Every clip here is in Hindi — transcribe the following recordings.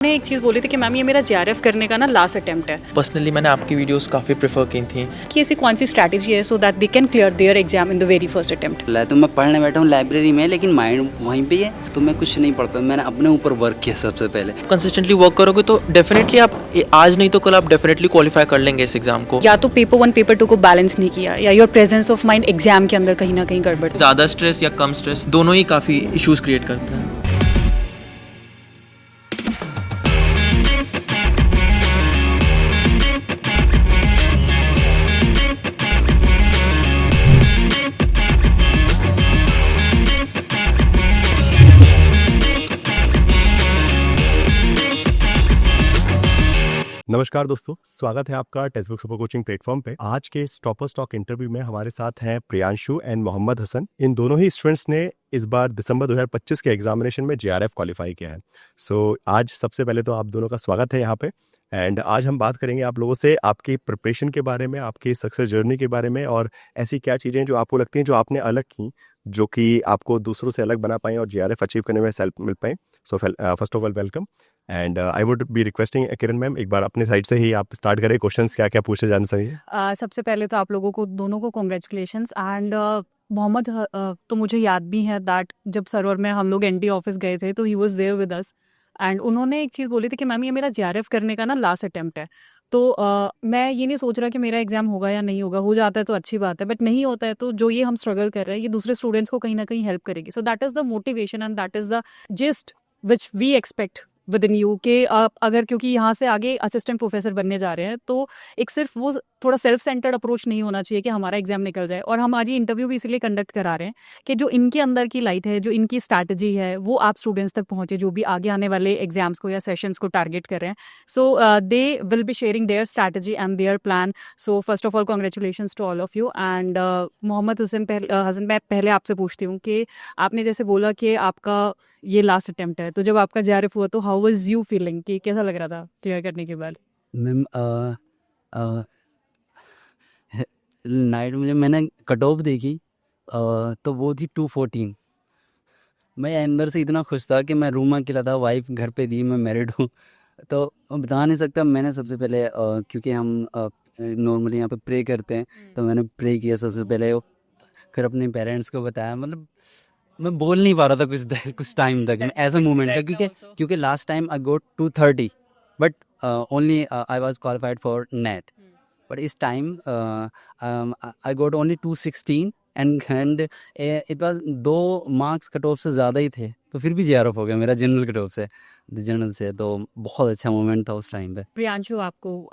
ने एक चीज़ बोली थी कि मैम ये मेरा जेआरएफ करने का ना लास्ट अटेम्प्ट है। पर्सनली मैंने आपकी वीडियोस काफ़ी प्रेफर की थी कि ऐसी कौन सी स्ट्रैटेजी है so that they can clear their exam in the very first attempt. तो मैं पढ़ने बैठा हूँ लाइब्रेरी में, लेकिन माइंड वहीं पे है, तो मैं कुछ नहीं पढ़ पाया। मैंने अपने ऊपर वर्क किया सबसे पहले। कंसिस्टेंटली वर्क करोगे तो डेफिनेटली आप आज नहीं तो कल आप डेफिनेटली क्वालिफाई कर लेंगे इस एग्जाम को। या तो पेपर 1 पेपर 2 को बैलेंस नहीं किया, या your presence of mind exam के अंदर कहीं ना कहीं गड़बड़। ज़्यादा स्ट्रेस या कम स्ट्रेस दोनों ही काफ़ी इश्यूज क्रिएट करते हैं। नमस्कार दोस्तों, स्वागत है आपका text book super coaching platform पे। आज के इस टॉपर स्टॉक इंटरव्यू में हमारे साथ हैं प्रियांशु एंड मोहम्मद हसन। इन दोनों ही स्टूडेंट्स ने इस बार दिसंबर 2025 के एग्जामिनेशन में जेआरएफ क्वालिफाई किया है। सो आज सबसे पहले तो आप दोनों का स्वागत है यहाँ पे। एंड आज हम बात करेंगे आप लोगों से आपकी प्रिपरेशन के बारे में, आपकी सक्सेस जर्नी के बारे में, और ऐसी क्या चीज़ें जो आपको लगती हैं जो आपने अलग की, जो कि आपको दूसरों से अलग बना पाएँ और जेआरएफ अचीव करने में हेल्प मिल पाए। सो first of all welcome. And I would be requesting Kiran ma'am, एक बार अपने साइड से ही आप स्टार्ट करें। क्वेश्चंस क्या क्या पूछे जाने चाहिए? सबसे पहले तो आप लोगों को दोनों को कॉन्ग्रेचुलेशंस। एंड मोहम्मद तो मुझे याद भी है दैट जब सरवर में हम लोग एनटी ऑफिस गए थे तो he was there with us, and उन्होंने एक चीज़ बोली थी कि मैम ये मेरा जेआरएफ करने का ना लास्ट अटेम्प्ट है। तो मैं ये नहीं सोच रहा कि मेरा एग्जाम होगा या नहीं होगा। हो जाता है तो अच्छी बात है, बट नहीं होता है तो जो ये हम स्ट्रगल कर रहे हैं ये दूसरे स्टूडेंट्स को कहीं ना कहीं हेल्प करेगी। So that is the motivation and that is the gist which we expect with in you के आप अगर, क्योंकि यहाँ से आगे असिस्टेंट प्रोफेसर बनने जा रहे हैं, तो एक सिर्फ वो थोड़ा सेल्फ सेंटर्ड अप्रोच नहीं होना चाहिए कि हमारा एग्जाम निकल जाए। और हम आज ये इंटरव्यू भी इसलिए कंडक्ट करा रहे हैं कि जो इनके अंदर की लाइट है, जो इनकी स्ट्रैटेजी है, वो आप स्टूडेंट्स तक पहुँचे जो भी आगे आने वाले एग्जाम्स को या सेशंस को टारगेट कर रहे हैं। So they will be sharing their strategy and their plan. So first of all congratulations to all of you. And Mohammad Hasan मैं पहले आपसे पूछती हूँ कि आपने जैसे बोला कि आपका ये लास्ट अटेम्प्ट है, तो जब आपका जेआरएफ हुआ तो हाउ वाज यू फीलिंग, कि कैसा लग रहा था क्लियर करने के बाद? मैम नाइट में जब मैंने कट ऑफ देखी तो वो थी 214। मैं अंदर से इतना खुश था कि मैं रूम अकेला था, वाइफ घर पे थी, मैं मैरिड हूँ। तो बता नहीं सकता। मैंने सबसे पहले क्योंकि हम नॉर्मली यहाँ पे प्रे करते हैं, तो मैंने प्रे किया सबसे पहले। फिर अपने पेरेंट्स को बताया। मतलब मैं बोल नहीं पा रहा था कुछ टाइम तक। ऐसा मोमेंट था क्योंकि last time I got 230 but only I was qualified for NET. But इस time I got only 216 and it was 2 marks cut off से ज़्यादा ही थे, तो फिर भी जेआरएफ हो गया मेरा जनरल कट ऑफ से, जनरल से। तो बहुत अच्छा मोमेंट था उस टाइम पे। प्रियांशु आपको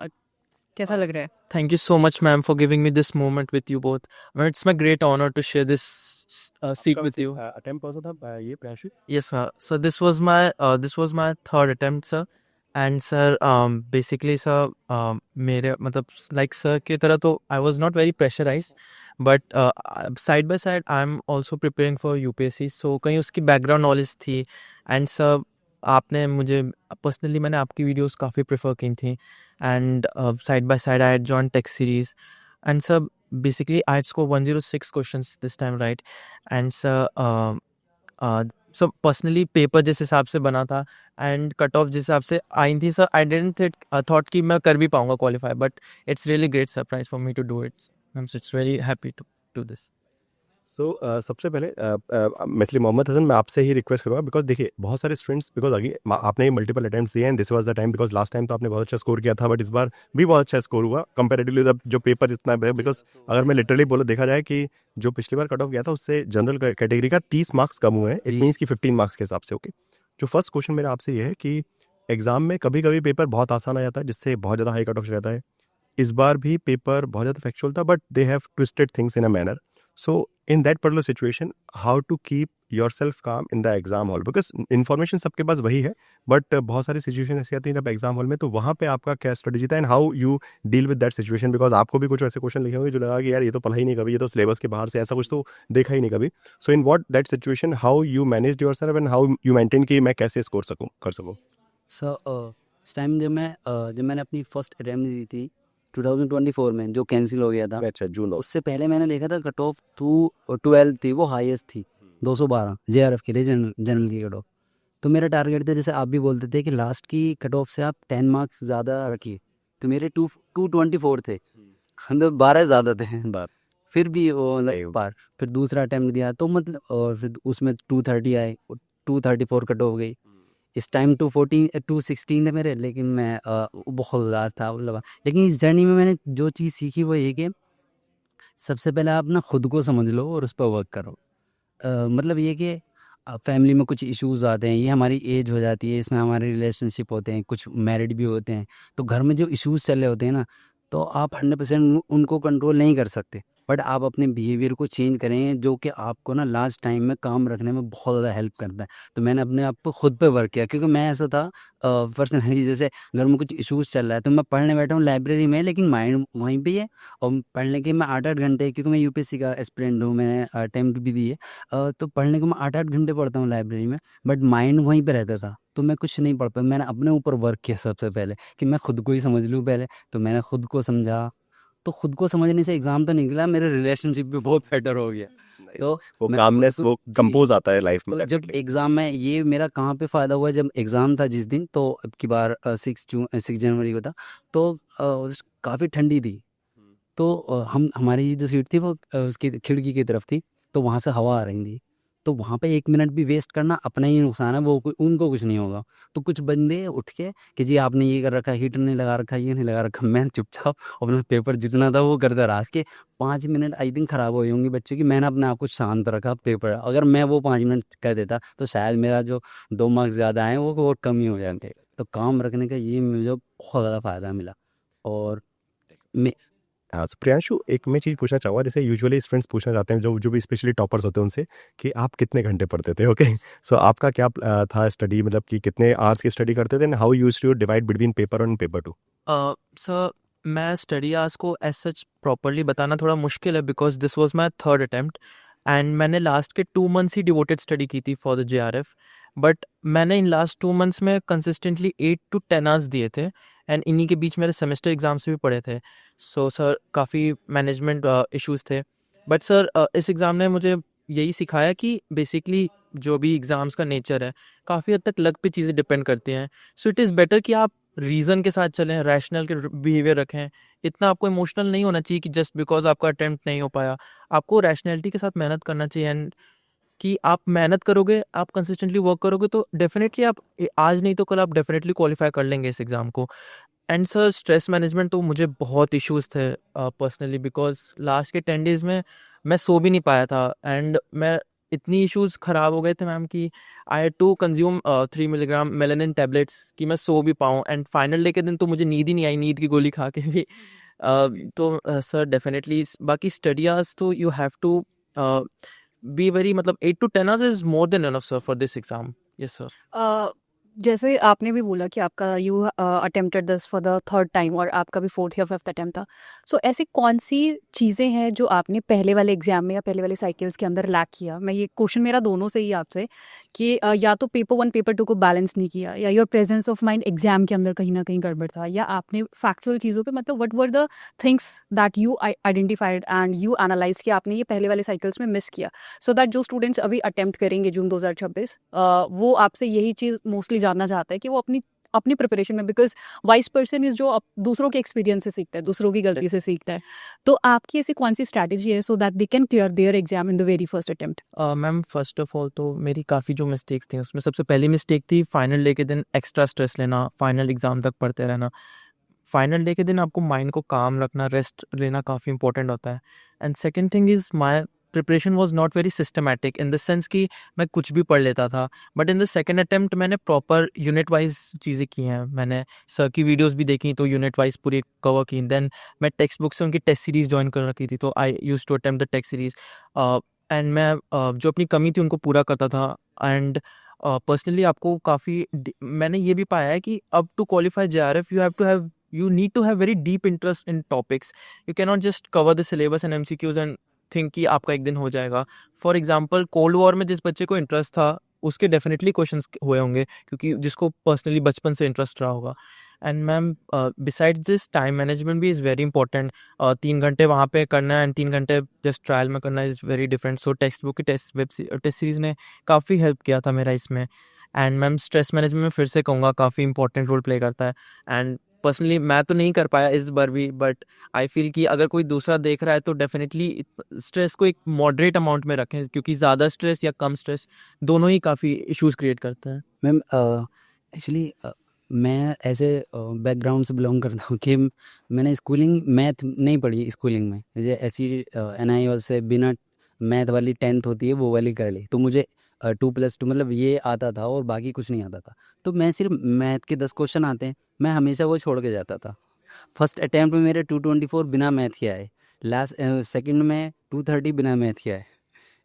कैसा लग रहा है? Thank you so much, ma'am, for giving me this moment with you both. Well, it's my great honor to share this seat with you. Attempt कौन सा था ये Priyanshu? Yes, sir. So this was my third attempt, sir. And sir, basically, sir, मेरे मतलब like sir की तरह तो I was not very pressurized, but side by side I'm also preparing for UPSC. So कहीं उसकी background knowledge थी, and sir आपने मुझे पर्सनली मैंने आपकी वीडियोस काफ़ी प्रेफर की थी, and side by side I had join take series, and sir basically I had score 106 questions this time, right? And sir so personally paper जिस हिसाब से बना था एंड कट ऑफ जिस हिसाब से आई थी, सर आई डिडंट थॉट कि मैं कर भी पाऊंगा qualify, but it's really great surprise for me to do it. I am it's very happy to do this. So सबसे पहले मैथिली मोहम्मद हसन, मैं आपसे ही रिक्वेस्ट करूँगा, बिकॉज देखिए बहुत सारे स्टूडेंट्स, बिकॉज आगे आपने मल्टीपल अटेम्प्ट्स दिए and this was the time, because last time तो आपने बहुत अच्छा स्कोर किया था, बट इस बार भी बहुत अच्छा स्कोर हुआ कंपेरेटिवली जो पेपर इतना। बिकॉज अगर मैं लिटरली बोलो देखा जाए कि जो पिछली बार कट ऑफ गया था उससे जनरल कैटेगरी का 30 मार्क्स कम हुए हैं। इट मीन्स कि 15 मार्क्स के हिसाब से। ओके, जो फर्स्ट क्वेश्चन मेरा आपसे ये है कि एग्जाम में कभी कभी पेपर बहुत आसान आ जाता है जिससे बहुत ज़्यादा हाई कट ऑफ रहता है। इस बार भी पेपर बहुत ज़्यादा फैक्चुअल था, but they have twisted things in a manner. So in that particular situation, how to keep yourself calm in the exam hall? Because information सबके पास वही है, but बहुत सारी सिचुएशन ऐसी आती है जब एग्जाम हॉल में, तो वहाँ पे आपका क्या स्ट्रेटेजी था and how you deal with that situation? Because आपको भी कुछ ऐसे क्वेश्चन लिखे होंगे जो लगा कि यार ये तो पढ़ा ही नहीं कभी, ये तो सिलेबस के बाहर से, ऐसा कुछ तो देखा ही नहीं कभी। So in what that situation how you manage yourself and how you maintain कि मैं कैसे स्कोर कर सकूँ? सर इस टाइम जब मैंने अपनी फर्स्ट अटैम्प्ट दी थी 2024 में, जो कैंसिल हो गया था। अच्छा, जून। उससे पहले मैंने देखा था कट ऑफ 212 थी, वो हाईएस्ट थी 212 जेआरएफ के लिए, जनरल की कट ऑफ। तो मेरा टारगेट था, जैसे आप भी बोलते थे कि लास्ट की कट ऑफ से आप 10 मार्क्स ज़्यादा रखिए, तो मेरे 224 थे, मतलब 12 ज़्यादा थे। बात फिर भी वो सही मतलब पार। फिर दूसरा अटेम्प्ट दिया तो मतलब, और फिर उसमें 230 आए, 234 कट हो गई। इस टाइम 216 थे मेरे, लेकिन मैं वो बहुत उदास था मतलब। लेकिन इस जर्नी में मैंने जो चीज़ सीखी वो ये कि सबसे पहले आप ना खुद को समझ लो और उस पर वर्क करो। मतलब ये कि फैमिली में कुछ इश्यूज आते हैं, ये हमारी एज हो जाती है, इसमें हमारे रिलेशनशिप होते हैं, कुछ मैरिड भी होते हैं, तो घर में जो इश्यूज चल रहे होते हैं ना, तो आप 100% उनको कंट्रोल नहीं कर सकते, बट आप अपने बिहेवियर को चेंज करें, जो कि आपको ना लास्ट टाइम में काम रखने में बहुत ज़्यादा हेल्प करता है। तो मैंने अपने आप को खुद पे वर्क किया, क्योंकि मैं ऐसा था पर्सनली, जैसे घर में कुछ इश्यूज चल रहा है तो मैं पढ़ने बैठा हूँ लाइब्रेरी में, लेकिन माइंड वहीं पे ही है। और पढ़ने के मैं 8-8 घंटे, क्योंकि मैं यूपीएससी का एस्पिरेंट हूँ, मैंने अटेम्प्ट भी दिए, तो पढ़ने को मैं 8-8 घंटे पढ़ता हूँ लाइब्रेरी में, बट माइंड वहीं पे रहता था, तो मैं कुछ नहीं पढ़ पाया। मैंने अपने ऊपर वर्क किया सबसे पहले, कि मैं खुद को ही समझ लूँ पहले। तो मैंने खुद को समझा, तो खुद को समझने से एग्ज़ाम तो निकला, मेरे रिलेशनशिप भी बहुत बेटर हो गया। Nice. तो वो मैं कामनेस, तो वो जी, कंपोज आता है लाइफ में तो जब डेफिनेटली। एग्ज़ाम में ये मेरा कहाँ पे फ़ायदा हुआ, जब एग्ज़ाम था जिस दिन, तो अब की बार 6 जनवरी को था, तो काफ़ी ठंडी थी। तो हमारी जो सीट थी वो उसकी खिड़की की तरफ थी, तो वहाँ से हवा आ रही थी। तो वहाँ पे 1 मिनट भी वेस्ट करना अपना ही नुकसान है, वो उनको कुछ नहीं होगा। तो कुछ बंदे उठ के कि जी आपने ये कर रखा है, हीटर नहीं लगा रखा, ये नहीं लगा रखा। मैं चुपचाप अपना पेपर जितना था वो करता रहा, कि 5 मिनट आई थिंक ख़राब हुई होंगी बच्चों की। मैंने अपने आप को शांत रखा पेपर, अगर मैं वो 5 मिनट कर देता तो शायद मेरा जो 2 मार्क्स ज़्यादा आए वो और कम ही हो जाते। तो काम रखने का ये मुझे बहुत ज़्यादा फ़ायदा मिला। और मैं हाँ, तो प्रियांशु, एक मैं चीज़ पूछना चाहूँगा, जैसे यूजुअली स्टूडेंट्स पूछना चाहते हैं, जो जो भी स्पेशली टॉपर्स होते हैं उनसे, कि आप कितने घंटे पढ़ते थे? ओके, सो आपका क्या था स्टडी, मतलब कि कितने आवर्स की स्टडी करते थे, and how used to divide between paper 1 and paper 2? Sir मैं स्टडी आवर्स को एज सच प्रॉपरली बताना थोड़ा मुश्किल है, because this was my third attempt and मैंने लास्ट के 2 मंथ्स ही डिवोटेड स्टडी की थी फॉर द जेआरएफ। बट मैंने इन लास्ट 2 मंथ्स में कंसिस्टेंटली 8 to 10 आवर्स दिए थे, एंड इन्हीं के बीच मेरे सेमेस्टर एग्जाम्स भी पड़े थे। सो सर काफ़ी मैनेजमेंट इश्यूज थे, बट सर इस एग्ज़ाम ने मुझे यही सिखाया कि बेसिकली जो भी एग्ज़ाम्स का नेचर है, काफ़ी हद तक लक पे चीज़ें डिपेंड करती हैं। सो इट इज़ बेटर कि आप रीज़न के साथ चलें, रैशनल के बिहेवियर रखें। इतना आपको इमोशनल नहीं होना चाहिए कि जस्ट बिकॉज आपका अटेम्प्ट नहीं हो पाया। आपको रैशनैलिटी के साथ मेहनत करना चाहिए, एंड कि आप मेहनत करोगे, आप कंसिस्टेंटली वर्क करोगे, तो डेफिनेटली आप आज नहीं तो कल आप डेफिनेटली क्वालिफाई कर लेंगे इस एग्ज़ाम को। एंड सर स्ट्रेस मैनेजमेंट तो मुझे बहुत इश्यूज थे पर्सनली, बिकॉज लास्ट के 10 डेज में मैं सो भी नहीं पाया था, एंड मैं इतनी इश्यूज ख़राब हो गए थे मैम कि I had to consume 3 milligram melanin tablets कि मैं सो भी पाऊँ। एंड फाइनल डे के दिन तो मुझे नींद ही नहीं आई, नींद की गोली खा के भी। तो सर डेफिनेटली बाकी स्टडी आवर्स तो you have to be very, मतलब 8 to 10 hours is more than enough sir for this exam. Yes sir. जैसे आपने भी बोला कि आपका you attempted this for the third time और आपका भी फोर्थ या फिफ्थ अटेम्प्ट था। सो ऐसी कौन सी चीज़ें हैं जो आपने पहले वाले एग्जाम में या पहले वाले साइकिल्स के अंदर लैक किया? मैं ये क्वेश्चन मेरा दोनों से ही आपसे कि या तो पेपर 1 पेपर 2 को बैलेंस नहीं किया, या your presence of mind exam के अंदर कहीं ना कहीं गड़बड़ था, या आपने फैक्चुअल चीज़ों पे मतलब what were the things that you identified and you analyse कि आपने ये पहले वाले साइकिल्स में मिस किया, सो दैट जो स्टूडेंट्स अभी अटेम्प्ट करेंगे जून 2026 वो आपसे यही चीज़ मोस्टली जानना चाहता है कि वो अपनी अपनी प्रिपरेशन में, बिकॉज वाइस पर्सन इज जो दूसरों के एक्सपीरियंस से सीखता है, दूसरों की गलती से सीखता है। तो आपकी ऐसी कौन सी स्ट्रैटेजी है so that they can clear their exam in the very first attempt? Ma'am first of all तो मेरी काफ़ी जो मिस्टेक्स थी, उसमें सबसे पहली मिस्टेक थी फाइनल डे के दिन एक्स्ट्रा स्ट्रेस लेना, फाइनल एग्ज़ाम तक पढ़ते रहना। फाइनल डे के दिन आपको माइंड को काम रखना, रेस्ट लेना काफ़ी इंपॉर्टेंट होता है। And second thing is my preparation was not very systematic in the sense कि मैं कुछ भी पढ़ लेता था, but in the second attempt मैंने प्रॉपर यूनिट वाइज चीज़ें की हैं। मैंने सर की वीडियोस भी देखी, तो यूनिट वाइज पूरी कवर की। देन मैं टेक्स्ट बुक से उनकी टेस्ट सीरीज़ ज्वाइन कर रखी थी, तो I used to attempt the text series. And मैं जो अपनी कमी थी उनको पूरा करता था। एंड पर्सनली आपको काफ़ी मैंने ये भी पाया है कि अब to qualify JRF you need to have very deep interest in topics. You cannot just cover the syllabus and MCQs and think कि आपका एक दिन हो जाएगा। फॉर एग्जाम्पल कोल्ड वॉर में जिस बच्चे को इंटरेस्ट था उसके डेफिनेटली क्वेश्चंस हुए होंगे, क्योंकि जिसको पर्सनली बचपन से इंटरेस्ट रहा होगा। And ma'am beside this time management भी इज़ वेरी इंपॉर्टेंट। 3 घंटे वहाँ पे करना एंड 3 घंटे जस्ट ट्रायल में करना is very different. So text book की टेस्ट सीरीज़ ने काफ़ी हेल्प किया था मेरा इसमें। एंड मैम स्ट्रेस मैनेजमेंट में फिर से कहूँगा काफ़ी इंपॉर्टेंट रोल प्ले करता है। एंड पर्सनली मैं तो नहीं कर पाया इस बार भी, बट आई फील कि अगर कोई दूसरा देख रहा है तो डेफिनेटली स्ट्रेस को एक मॉडरेट अमाउंट में रखें, क्योंकि ज़्यादा स्ट्रेस या कम स्ट्रेस दोनों ही काफ़ी इश्यूज क्रिएट करता है। मैम एक्चुअली मैं ऐसे बैकग्राउंड से बिलोंग करता हूँ कि मैंने स्कूलिंग मैथ नहीं पढ़ी स्कूलिंग में। मुझे ऐसी NIOS से बिना मैथ वाली 10th होती है वो वाली कर ली, तो मुझे 2+2 मतलब ये आता था और बाकी कुछ नहीं आता था। तो मैं सिर्फ मैथ के 10 क्वेश्चन आते हैं, मैं हमेशा वो छोड़ के जाता था। फर्स्ट अटैम्प्ट में मेरे 224 बिना मैथ के आए, लास्ट सेकंड में 230 बिना मैथ के आए।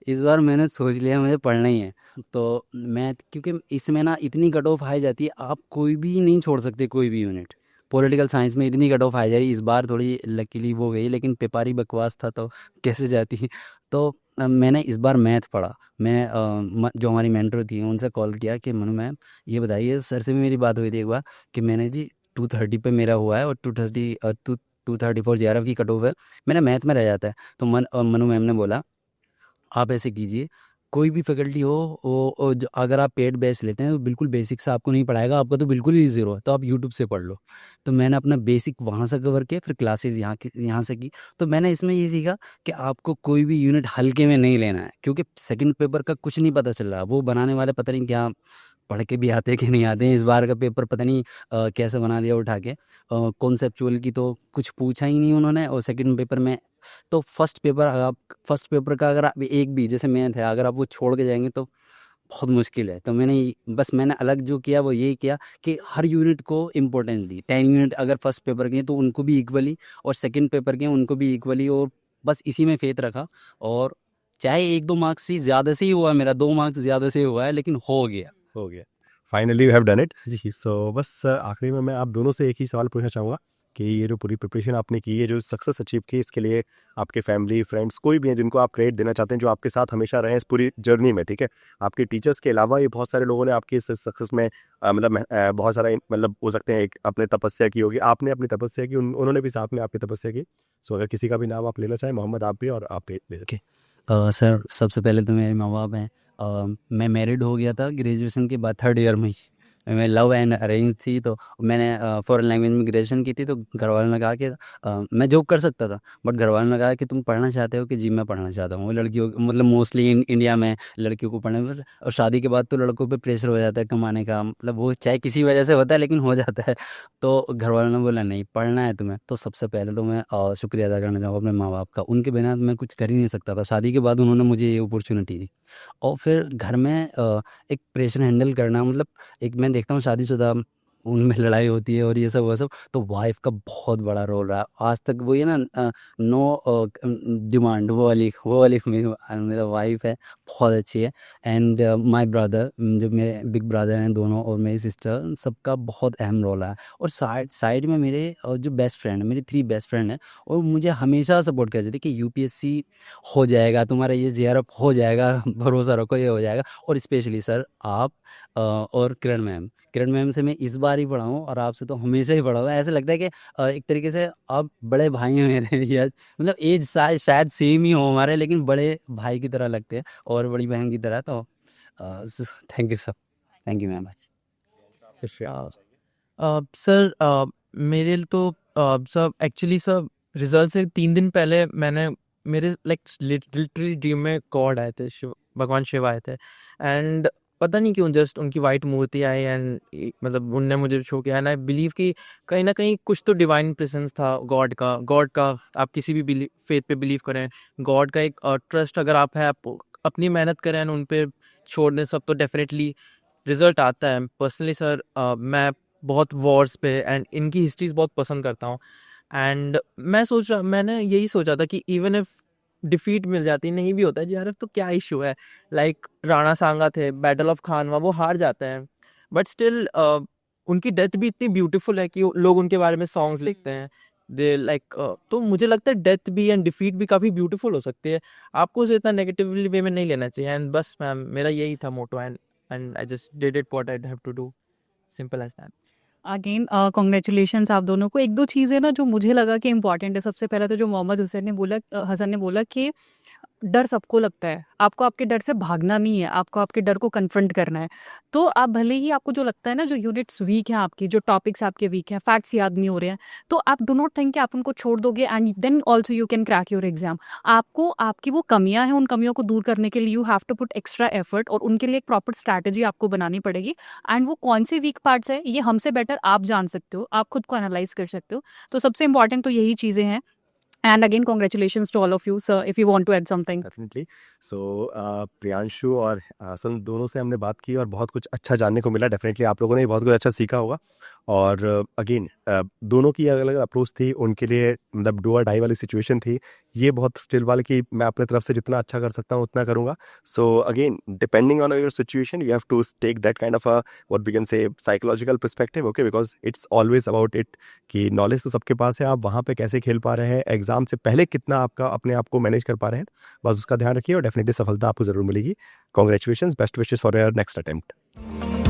इस बार मैंने सोच लिया मुझे पढ़ना ही है, तो मैथ क्योंकि इसमें ना इतनी कट ऑफ आई जाती है, आप कोई भी नहीं छोड़ सकते कोई भी यूनिट। पॉलिटिकल साइंस में इतनी कट ऑफ आई जा रही, इस बार थोड़ी लकीली वो गई, लेकिन पेपर ही बकवास था तो कैसे जाती। तो मैंने इस बार मैथ पढ़ा। मैं जो हमारी मेंटर थी उनसे कॉल किया कि मनु मैम ये बताइए, सर से भी मेरी बात हुई थी एक बार कि मैंने जी 230 पे मेरा हुआ है और 234 JRF की कट ऑफ है, मेरा मैथ में रह जाता है। तो मनु मैम ने बोला आप ऐसे कीजिए, कोई भी फैकल्टी हो वो अगर आप पेड बैच लेते हैं तो बिल्कुल बेसिक से आपको नहीं पढ़ाएगा, आपका तो बिल्कुल ही ज़ीरो है, तो आप यूट्यूब से पढ़ लो। तो मैंने अपना बेसिक वहाँ से कवर किया, फिर क्लासेस यहाँ से की। तो मैंने इसमें ये सीखा कि आपको कोई भी यूनिट हल्के में नहीं लेना है, क्योंकि सेकंड पेपर का कुछ नहीं पता चल रहा, वो बनाने वाले पता नहीं क्या पढ़ के भी आते कि नहीं आते हैं। इस बार का पेपर पता नहीं कैसे बना दिया उठा के, कॉन्सेप्चुअल की तो कुछ पूछा ही नहीं उन्होंने, और सेकंड पेपर में तो फर्स्ट पेपर का अगर आप एक भी जैसे मैथ है अगर आप वो छोड़ के जाएंगे तो बहुत मुश्किल है। तो मैंने अलग जो किया वो यही किया कि हर यूनिट को इम्पोर्टेंस दी। 10 यूनिट अगर फर्स्ट पेपर के हैं तो उनको भी इक्वली, और सेकंड पेपर के हैं उनको भी इक्वली, और बस इसी में फेथ रखा। और चाहे 1-2 मार्क्स ही ज़्यादा से ही हुआ, मेरा 2 मार्क्स ज़्यादा से हुआ है, लेकिन हो गया। हो गया, finally you have done it ji. So बस आखिरी में मैं आप दोनों से एक ही सवाल पूछना चाहूँगा कि ये जो पूरी प्रिपरेशन आपने की है, जो सक्सेस अचीव की, इसके लिए आपके फैमिली फ्रेंड्स कोई भी हैं जिनको आप क्रेडिट देना चाहते हैं, जो आपके साथ हमेशा रहे इस पूरी जर्नी में, ठीक है? आपके टीचर्स के अलावा ये बहुत सारे लोगों ने आपकी इस सक्सेस में बहुत सारा मतलब हो सकते हैं एक अपने तपस्या की होगी, आपने अपनी तपस्या की, उन्होंने भी साथ में आपकी तपस्या की। सो अगर किसी का भी नाम आप लेना चाहें, मोहम्मद आप भी, और आप भी ले सकते हैं। सर सबसे पहले तो मेरे माँ बाप हैं। मैं मैरिड हो गया था ग्रेजुएशन के बाद 3rd ईयर में ही। मैं लव एंड अरेंज थी, तो मैंने फॉरेन लैंग्वेज में ग्रेजुएशन की थी। तो घर वालों ने कहा कि मैं जॉब कर सकता था, बट घर वालों ने कहा कि तुम पढ़ना चाहते हो कि जी मैं पढ़ना चाहता हूँ। वो लड़कियों मतलब मोस्टली इंडिया में लड़कियों को पढ़ने में, और शादी के बाद तो लड़कों पे प्रेशर हो जाता है कमाने का, मतलब वो चाहे किसी वजह से होता है लेकिन हो जाता है। तो घर वालों ने बोला नहीं पढ़ना है तुम्हें। तो सबसे पहले तो मैं शुक्रिया अदा करना चाहूँगा अपने माँ बाप का, उनके बिना मैं कुछ कर ही नहीं सकता था। शादी के बाद उन्होंने मुझे ये अपॉर्चुनिटी दी। और फिर घर में एक प्रेशर हैंडल करना, मतलब एक मैं देखता हूँ शादीशुदा उनमें लड़ाई होती है और ये सब वो सब, तो वाइफ का बहुत बड़ा रोल रहा। आज तक वो ये ना नो डिमांड वो वाली मेरा वाइफ है, बहुत अच्छी है। एंड माय ब्रदर, जो मेरे बिग ब्रदर हैं दोनों, और मेरी सिस्टर, सबका बहुत अहम रोल है। और साइड में मेरे जो बेस्ट फ्रेंड है, मेरी 3 बेस्ट फ्रेंड हैं, और मुझे हमेशा सपोर्ट करते थे कि UPSC हो जाएगा तुम्हारा, ये JRF हो जाएगा, भरोसा रखो ये हो जाएगा। और स्पेशली सर आप और किरण मैम से मैं इस बार ही पढ़ा हूँ, और आपसे तो हमेशा ही पढ़ा हुआ है। ऐसा लगता है कि एक तरीके से आप बड़े भाई हैं मेरे, या मतलब एज शायद सेम ही हो हमारे, लेकिन बड़े भाई की तरह लगते हैं और बड़ी बहन की तरह। तो thank you sir, thank you ma'am. Sir मेरे लिए तो सर एक्चुअली सर रिजल्ट से 3 दिन पहले मैंने मेरे लिटरली ड्रीम में गॉड आए थे, भगवान शिव आए थे। एंड पता नहीं क्यों जस्ट उनकी वाइट मूर्ति आई, एंड मतलब उनने मुझे शो किया। एंड आई बिलीव कि कहीं ना कहीं कुछ तो डिवाइन प्रेजेंस था गॉड का। आप किसी भी फेथ पे बिलीव करें, गॉड का एक ट्रस्ट अगर आप है, आप अपनी मेहनत करें एंड उन पे छोड़ दें सब, तो डेफिनेटली रिजल्ट आता है। पर्सनली सर मैं बहुत वॉर्स पे एंड इनकी हिस्ट्रीज बहुत पसंद करता हूँ। एंड मैंने यही सोचा था कि इवन इफ डिफीट मिल जाती, नहीं भी होता है JRF तो क्या इशू है। लाइक राणा सांगा थे, बैटल ऑफ खानवा, वो हार जाते हैं, बट स्टिल उनकी डेथ भी इतनी ब्यूटीफुल है कि लोग उनके बारे में सॉन्ग्स लिखते हैं। दे लाइक तो मुझे लगता है डेथ भी एंड डिफीट भी काफ़ी ब्यूटीफुल हो सकती है। आपको उसे इतना नेगेटिवली वे में नहीं लेना चाहिए। एंड बस मैम मेरा यही था motto, and I just did it what I have to do, simple as that. Again congratulations आप दोनों को। 1-2 चीज़ें ना जो मुझे लगा कि इम्पॉर्टेंट है। सबसे पहला तो जो मोहम्मद हसन ने बोला कि डर सबको लगता है, आपको आपके डर से भागना नहीं है, आपको आपके डर को कन्फ्रंट करना है। तो आप भले ही आपको जो लगता है ना, जो यूनिट्स वीक हैं आपकी, जो टॉपिक्स आपके वीक हैं, फैक्ट्स याद नहीं हो रहे हैं, तो आप डू नॉट थिंक कि आप उनको छोड़ दोगे and then also you can crack your exam. आपको आपकी वो कमियां हैं, उन कमियों को दूर करने के लिए you have to put extra effort, और उनके लिए एक प्रॉपर स्ट्रैटेजी आपको बनानी पड़ेगी। एंड वो कौन से वीक पार्ट्स है, ये हमसे बेटर आप जान सकते हो, आप खुद को एनालाइज कर सकते हो। तो सबसे इंपॉर्टेंट तो यही चीज़ें हैं। And again congratulations to all of you sir, if you want to add something. Definitely. So Priyanshu और हसन दोनों से हमने बात की और बहुत कुछ अच्छा जानने को मिला। डेफिनेटली आप लोगों ने बहुत कुछ अच्छा सीखा होगा। और अगेन दोनों की अलग अलग अप्रोच थी, उनके लिए मतलब डू और डाई वाली सिचुएशन थी। ये बहुत चिल वाले कि मैं अपने तरफ से जितना अच्छा कर सकता हूँ उतना करूँगा। So again depending on your situation you have to take that kind of what we can say psychological perspective, okay, because it's always about it कि नॉलेज तो सबके पास है, आप वहाँ पे कैसे खेल पा रहे हैं, एग्जाम से पहले कितना आपका अपने आप को मैनेज कर पा रहे हैं, बस उसका ध्यान रखिए और डेफिनेटली सफलता आपको ज़रूर मिलेगी। Congratulation, best wishes for your next attempt.